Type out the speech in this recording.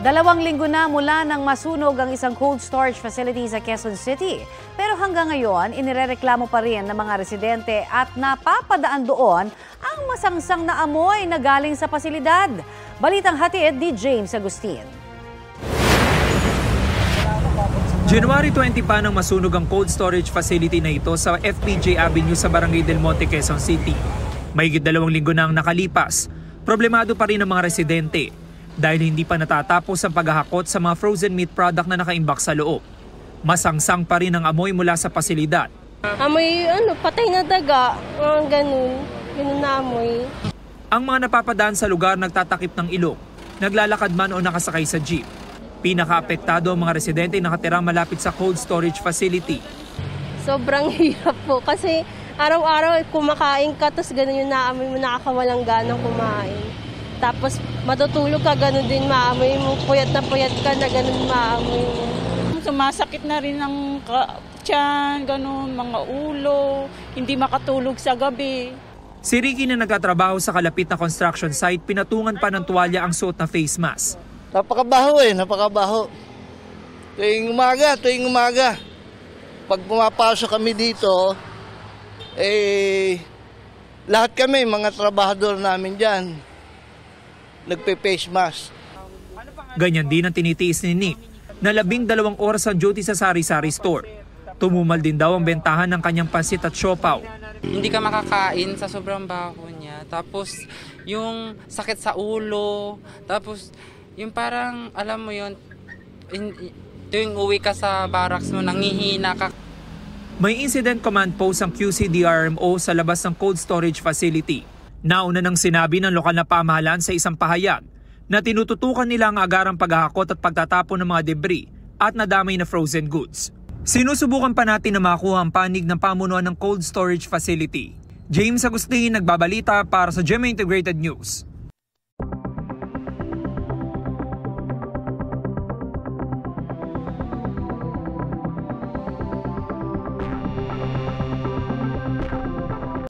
2 linggo na mula nang masunog ang isang cold storage facility sa Quezon City. Pero hanggang ngayon, inirereklamo pa rin ng mga residente at napapadaan doon ang masangsang na amoy na galing sa pasilidad. Balitang hatid ni James Agustin. January 20 pa nang masunog ang cold storage facility na ito sa FPJ Avenue sa Barangay Del Monte, Quezon City. Mahigit 2 linggo na ang nakalipas. Problemado pa rin ang mga residente dahil hindi pa natatapos ang paghahakot sa mga frozen meat product na nakaimbak sa loob. Masangsang pa rin ang amoy mula sa pasilidad. Amoy patay na daga, ganun na amoy. Ang mga napapadaan sa lugar nagtatakip ng ilong, naglalakad man o nakasakay sa jeep. Pinaka-apektado ang mga residente na nakatirang malapit sa cold storage facility. Sobrang hirap po kasi araw-araw kumakain ka tapos ganun yung naamoy mo, nakakawalang ganang kumain. Tapos matutulog ka, ganun din maamoy mo, puyat ka na ganun maamoy mo. Sumasakit na rin ang tiyan, ganun, mga ulo, hindi makatulog sa gabi. Si Ricky na nagtatrabaho sa kalapit na construction site, pinatungan pa ng tuwalya ang suot na face mask. Napakabaho napakabaho. Tuwing umaga. Pag pumapasok kami dito, lahat kami, mga trabahador namin dyan, nagpe-face mask. Ganyan din ang tinitiis ni Nick, na 12 oras ang duty sa sari-sari store. Tumumal din daw ang bentahan ng kanyang pansit at siopaw. Hindi ka makakain sa sobrang baho niya. Tapos yung sakit sa ulo. Tapos yung parang, alam mo yun, tuwing uwi ka sa barracks mo, nangihina ka. May incident command post ang QCDRMO sa labas ng cold storage facility. Nauna nang sinabi ng lokal na pamahalaan sa isang pahayag na tinututukan nila ang agarang paghahakot at pagtatapon ng mga debris at nadamay na frozen goods. Sinusubukan pa natin na makuha ang panig ng pamunuan ng cold storage facility. James Agustin, nagbabalita para sa GMA Integrated News.